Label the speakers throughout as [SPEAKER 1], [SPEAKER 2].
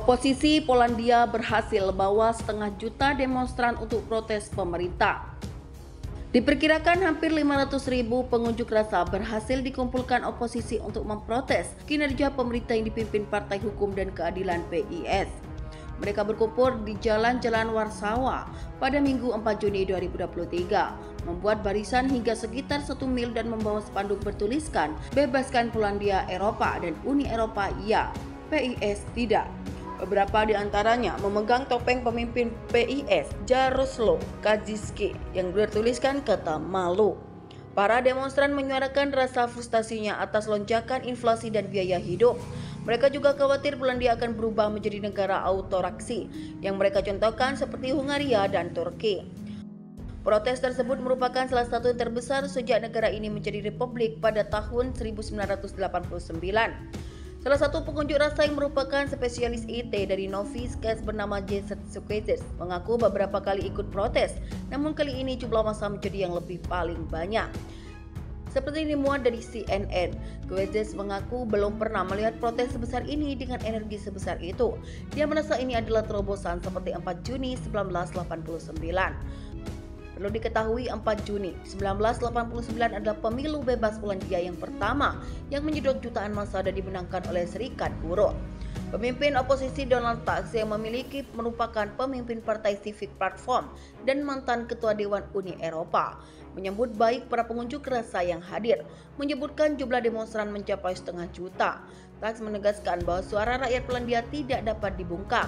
[SPEAKER 1] Oposisi Polandia berhasil bawa 500 juta demonstran untuk protes pemerintah. Diperkirakan hampir 500.000 pengunjuk rasa berhasil dikumpulkan oposisi untuk memprotes kinerja pemerintah yang dipimpin Partai Hukum dan Keadilan PIS. Mereka berkumpul di Jalan-Jalan Warsawa pada Minggu 4 Juni 2023, membuat barisan hingga sekitar 1 mil dan membawa spanduk bertuliskan "Bebaskan Polandia, Eropa" dan "Uni Eropa ya, PIS tidak". Beberapa di antaranya memegang topeng pemimpin PIS, Jaroslaw Kaczyński, yang bertuliskan kata malu. Para demonstran menyuarakan rasa frustasinya atas lonjakan inflasi dan biaya hidup. Mereka juga khawatir Polandia akan berubah menjadi negara autokrasi yang mereka contohkan seperti Hungaria dan Turki. Protes tersebut merupakan salah satu yang terbesar sejak negara ini menjadi republik pada tahun 1989. Salah satu pengunjuk rasa yang merupakan spesialis IT dari Novi Sketch bernama Jason Sukwetes mengaku beberapa kali ikut protes, namun kali ini jumlah massa menjadi yang paling banyak. Seperti dimuat dari CNN, Sukwetes mengaku belum pernah melihat protes sebesar ini dengan energi sebesar itu. Dia merasa ini adalah terobosan seperti 4 Juni 1989. Perlu diketahui 4 Juni 1989 adalah pemilu bebas Polandia yang pertama yang menyedot jutaan massa dan dimenangkan oleh Serikat Buruh. Pemimpin oposisi Donald Tusk yang merupakan pemimpin Partai Civic Platform dan mantan Ketua Dewan Uni Eropa menyambut baik para pengunjuk rasa yang hadir, menyebutkan jumlah demonstran mencapai 500 juta. Tusk menegaskan bahwa suara rakyat Polandia tidak dapat dibungkam.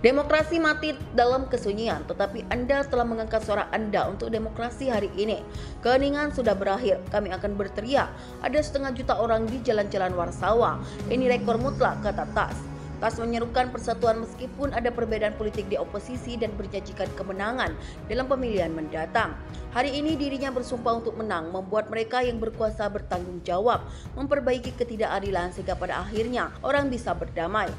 [SPEAKER 1] Demokrasi mati dalam kesunyian, tetapi Anda telah mengangkat suara Anda untuk demokrasi hari ini. Keheningan sudah berakhir, kami akan berteriak. Ada 500 juta orang di jalan-jalan Warsawa. Ini rekor mutlak, kata Tusk. Tusk menyerukan persatuan meskipun ada perbedaan politik di oposisi dan berjanjikan kemenangan dalam pemilihan mendatang. Hari ini dirinya bersumpah untuk menang, membuat mereka yang berkuasa bertanggung jawab, memperbaiki ketidakadilan sehingga pada akhirnya orang bisa berdamai.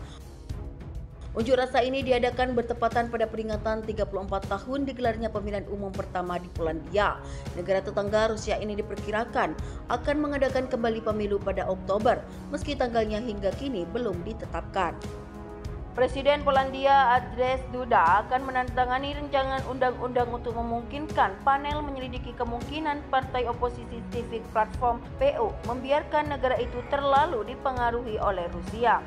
[SPEAKER 1] Unjuk rasa ini diadakan bertepatan pada peringatan 34 tahun digelarnya pemilihan umum pertama di Polandia. Negara tetangga Rusia ini diperkirakan akan mengadakan kembali pemilu pada Oktober, meski tanggalnya hingga kini belum ditetapkan. Presiden Polandia Andrzej Duda akan menandatangani rancangan undang-undang untuk memungkinkan panel menyelidiki kemungkinan partai oposisi Civic Platform (PO) membiarkan negara itu terlalu dipengaruhi oleh Rusia.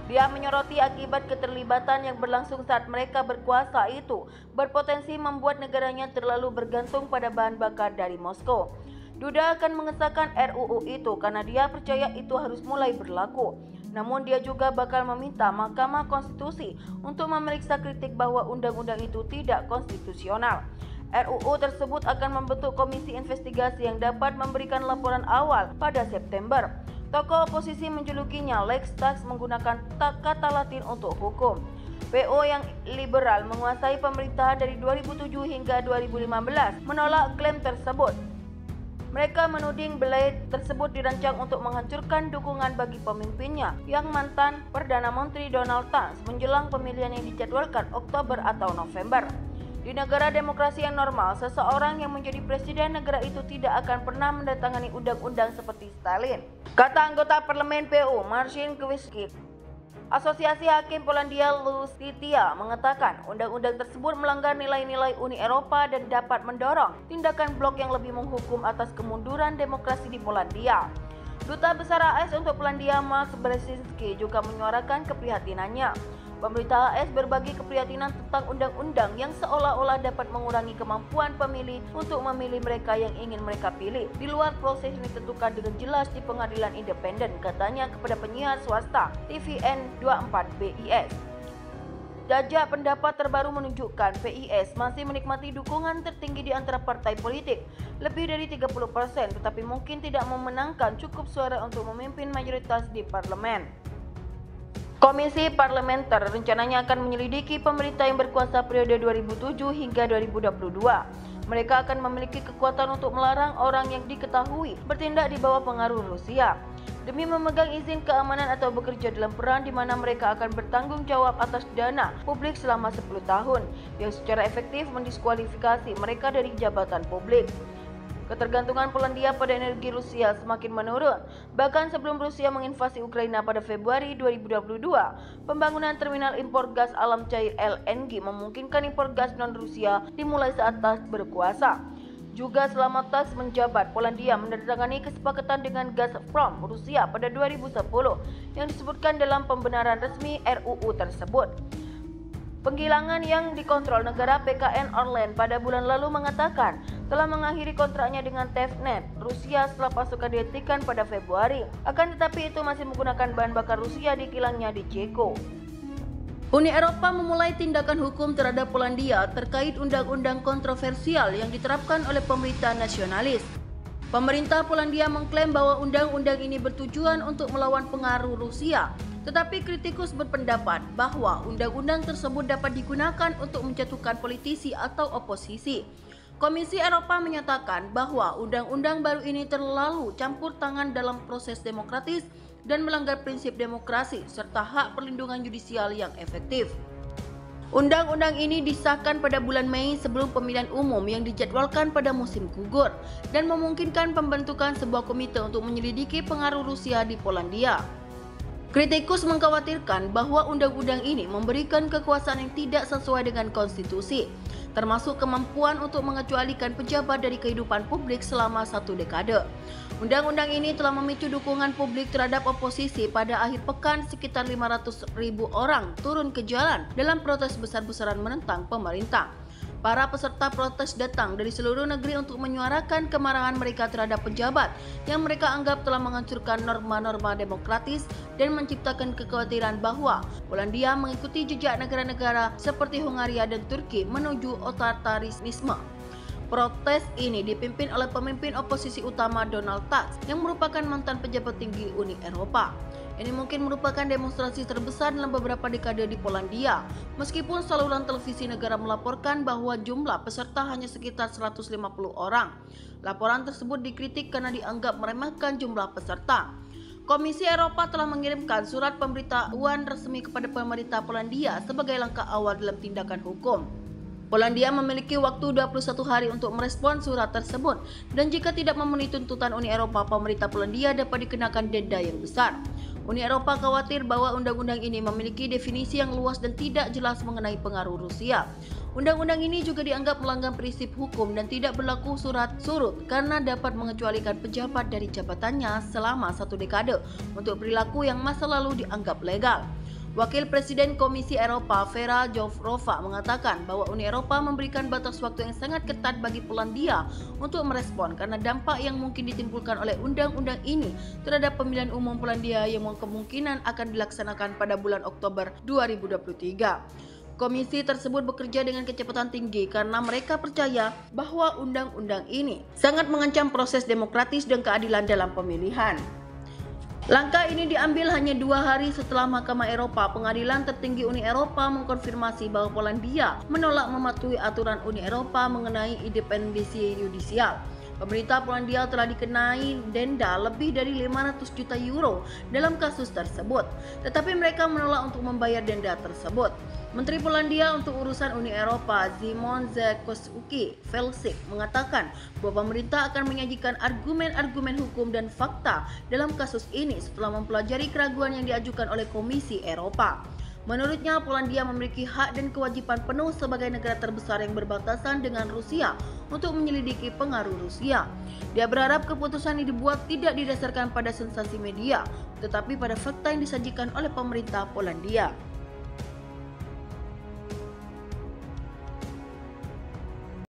[SPEAKER 1] Dia menyoroti akibat keterlibatan yang berlangsung saat mereka berkuasa itu berpotensi membuat negaranya terlalu bergantung pada bahan bakar dari Moskow. Duda akan mengesahkan RUU itu karena dia percaya itu harus mulai berlaku. Namun dia juga bakal meminta Mahkamah Konstitusi untuk memeriksa kritik bahwa undang-undang itu tidak konstitusional. RUU tersebut akan membentuk komisi investigasi yang dapat memberikan laporan awal pada September. Tokoh oposisi menjulukinya Lex Tusk menggunakan kata Latin untuk hukum. PO yang liberal menguasai pemerintahan dari 2007 hingga 2015 menolak klaim tersebut. Mereka menuding belai tersebut dirancang untuk menghancurkan dukungan bagi pemimpinnya yang mantan Perdana Menteri Donald Tusk menjelang pemilihan yang dijadwalkan Oktober atau November. Di negara demokrasi yang normal, seseorang yang menjadi presiden negara itu tidak akan pernah mendatangani undang-undang seperti Stalin, kata anggota parlemen PO Marcin Kwiatkowski. Asosiasi Hakim Polandia Lustitia mengatakan undang-undang tersebut melanggar nilai-nilai Uni Eropa dan dapat mendorong tindakan blok yang lebih menghukum atas kemunduran demokrasi di Polandia. Duta Besar AS untuk Polandia Mark Brzezinski juga menyuarakan keprihatinannya. Pemerintah AS berbagi keprihatinan tentang undang-undang yang seolah-olah dapat mengurangi kemampuan pemilih untuk memilih mereka yang ingin mereka pilih di luar proses yang ditentukan dengan jelas di pengadilan independen, katanya kepada penyiar swasta TVN24 BIS. Jajak pendapat terbaru menunjukkan PIS masih menikmati dukungan tertinggi di antara partai politik, lebih dari 30%, tetapi mungkin tidak memenangkan cukup suara untuk memimpin mayoritas di parlemen. Komisi Parlementer rencananya akan menyelidiki pemerintah yang berkuasa periode 2007 hingga 2022. Mereka akan memiliki kekuatan untuk melarang orang yang diketahui bertindak di bawah pengaruh Rusia, demi memegang izin keamanan atau bekerja dalam peran di mana mereka akan bertanggung jawab atas dana publik selama 10 tahun, yang secara efektif mendiskualifikasi mereka dari jabatan publik. Ketergantungan Polandia pada energi Rusia semakin menurun. Bahkan sebelum Rusia menginvasi Ukraina pada Februari 2022, pembangunan terminal impor gas alam cair LNG memungkinkan impor gas non-Rusia dimulai saat TASS berkuasa. Juga selama TASS menjabat, Polandia menandatangani kesepakatan dengan Gazprom Rusia pada 2010 yang disebutkan dalam pembenaran resmi RUU tersebut. Penggilangan yang dikontrol negara PKN Orlen pada bulan lalu mengatakan telah mengakhiri kontraknya dengan TEFNet Rusia setelah pasukan dihentikan pada Februari. Akan tetapi itu masih menggunakan bahan bakar Rusia di kilangnya di Ceko. Uni Eropa memulai tindakan hukum terhadap Polandia terkait undang-undang kontroversial yang diterapkan oleh pemerintah nasionalis. Pemerintah Polandia mengklaim bahwa undang-undang ini bertujuan untuk melawan pengaruh Rusia. Tetapi kritikus berpendapat bahwa undang-undang tersebut dapat digunakan untuk menjatuhkan politisi atau oposisi. Komisi Eropa menyatakan bahwa undang-undang baru ini terlalu campur tangan dalam proses demokratis dan melanggar prinsip demokrasi serta hak perlindungan yudisial yang efektif. Undang-undang ini disahkan pada bulan Mei sebelum pemilihan umum yang dijadwalkan pada musim gugur dan memungkinkan pembentukan sebuah komite untuk menyelidiki pengaruh Rusia di Polandia. Kritikus mengkhawatirkan bahwa undang-undang ini memberikan kekuasaan yang tidak sesuai dengan konstitusi, termasuk kemampuan untuk mengecualikan pejabat dari kehidupan publik selama 1 dekade. Undang-undang ini telah memicu dukungan publik terhadap oposisi. Pada akhir pekan, sekitar 500.000 orang turun ke jalan dalam protes besar-besaran menentang pemerintah. Para peserta protes datang dari seluruh negeri untuk menyuarakan kemarahan mereka terhadap pejabat yang mereka anggap telah menghancurkan norma-norma demokratis dan menciptakan kekhawatiran bahwa Polandia mengikuti jejak negara-negara seperti Hungaria dan Turki menuju otoritarisme. Protes ini dipimpin oleh pemimpin oposisi utama Donald Tusk yang merupakan mantan pejabat tinggi Uni Eropa. Ini mungkin merupakan demonstrasi terbesar dalam beberapa dekade di Polandia, meskipun saluran televisi negara melaporkan bahwa jumlah peserta hanya sekitar 150 orang. Laporan tersebut dikritik karena dianggap meremehkan jumlah peserta. Komisi Eropa telah mengirimkan surat pemberitahuan resmi kepada pemerintah Polandia sebagai langkah awal dalam tindakan hukum. Polandia memiliki waktu 21 hari untuk merespon surat tersebut, dan jika tidak memenuhi tuntutan Uni Eropa, pemerintah Polandia dapat dikenakan denda yang besar. Uni Eropa khawatir bahwa undang-undang ini memiliki definisi yang luas dan tidak jelas mengenai pengaruh Rusia. Undang-undang ini juga dianggap melanggar prinsip hukum dan tidak berlaku surat surut karena dapat mengecualikan pejabat dari jabatannya selama 1 dekade untuk perilaku yang masa lalu dianggap legal. Wakil Presiden Komisi Eropa Vera Jourova mengatakan bahwa Uni Eropa memberikan batas waktu yang sangat ketat bagi Polandia untuk merespon karena dampak yang mungkin ditimbulkan oleh undang-undang ini terhadap pemilihan umum Polandia yang kemungkinan akan dilaksanakan pada bulan Oktober 2023. Komisi tersebut bekerja dengan kecepatan tinggi karena mereka percaya bahwa undang-undang ini sangat mengancam proses demokratis dan keadilan dalam pemilihan. Langkah ini diambil hanya 2 hari setelah Mahkamah Eropa, pengadilan tertinggi Uni Eropa, mengkonfirmasi bahwa Polandia menolak mematuhi aturan Uni Eropa mengenai independensi yudisial. Pemerintah Polandia telah dikenai denda lebih dari 500 juta euro dalam kasus tersebut, tetapi mereka menolak untuk membayar denda tersebut. Menteri Polandia untuk urusan Uni Eropa, Szymon Rzeczki-Welczyk, mengatakan bahwa pemerintah akan menyajikan argumen-argumen hukum dan fakta dalam kasus ini setelah mempelajari keraguan yang diajukan oleh Komisi Eropa. Menurutnya, Polandia memiliki hak dan kewajiban penuh sebagai negara terbesar yang berbatasan dengan Rusia untuk menyelidiki pengaruh Rusia. Dia berharap keputusan ini dibuat tidak didasarkan pada sensasi media, tetapi pada fakta yang disajikan oleh pemerintah Polandia.